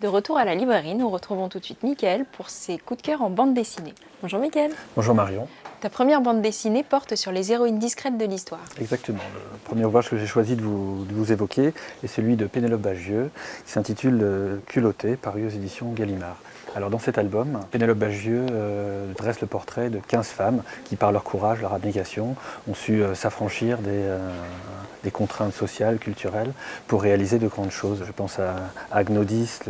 De retour à la librairie, nous retrouvons tout de suite Mickaël pour ses coups de cœur en bande dessinée. Bonjour Mickaël. Bonjour Marion. Ta première bande dessinée porte sur les héroïnes discrètes de l'histoire. Exactement. Le premier ouvrage que j'ai choisi de vous évoquer est celui de Pénélope Bagieux, qui s'intitule Culottée, paru aux éditions Gallimard. Alors dans cet album, Pénélope Bagieux dresse le portrait de 15 femmes qui, par leur courage, leur abnégation, ont su s'affranchir des contraintes sociales, culturelles, pour réaliser de grandes choses. Je pense à Agnodis,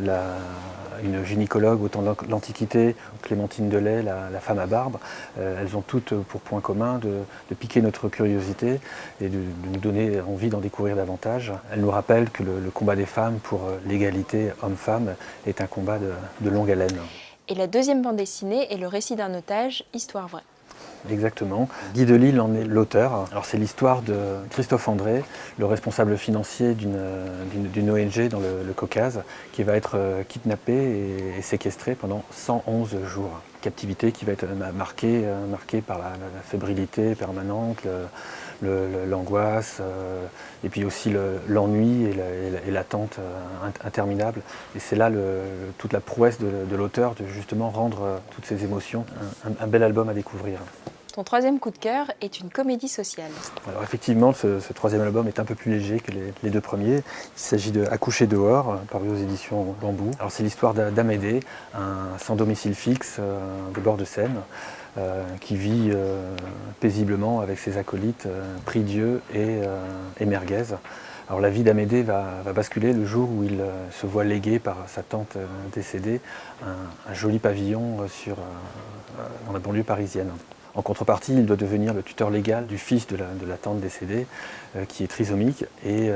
une gynécologue au temps de l'Antiquité, Clémentine Delay, la femme à barbe. Elles ont toutes pour point commun de piquer notre curiosité et de nous donner envie d'en découvrir davantage. Elles nous rappellent que le combat des femmes pour l'égalité homme-femme est un combat de longue haleine. Et la deuxième bande dessinée est le récit d'un otage, Histoire vraie. Exactement. Guy Delisle en est l'auteur. Alors c'est l'histoire de Christophe André, le responsable financier d'une ONG dans le Caucase, qui va être kidnappé et séquestré pendant 111 jours. Captivité qui va être marquée par la fébrilité permanente, l'angoisse, et puis aussi l'ennui et l'attente interminable. Et c'est là toute la prouesse de l'auteur de justement rendre toutes ces émotions un bel album à découvrir. Ton troisième coup de cœur est une comédie sociale. Alors effectivement, ce troisième album est un peu plus léger que les deux premiers. Il s'agit de Accoucher dehors, paru aux éditions Bambou. Alors c'est l'histoire d'Amédée, un sans domicile fixe des bords de Seine, qui vit paisiblement avec ses acolytes Prie-Dieu et Merguez. Alors la vie d'Amédée va basculer le jour où il se voit léguer par sa tante décédée un joli pavillon dans la banlieue parisienne. En contrepartie, il doit devenir le tuteur légal du fils de la tante décédée, qui est trisomique et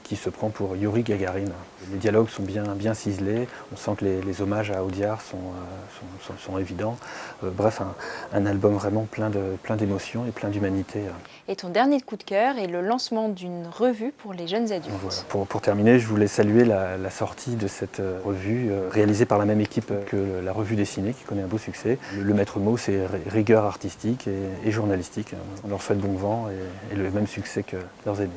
qui se prend pour Yuri Gagarin. Les dialogues sont bien ciselés, on sent que les hommages à Audiard sont évidents. Bref, un album vraiment plein d'émotions et plein d'humanité. Et ton dernier coup de cœur est le lancement d'une revue pour les jeunes adultes. Voilà. Pour terminer, je voulais saluer la sortie de cette revue réalisée par la même équipe que la revue dessinée, qui connaît un beau succès. Le maître mot, c'est rigueur artistique et journalistique. On leur souhaite bon vent et le même succès que leurs aînés.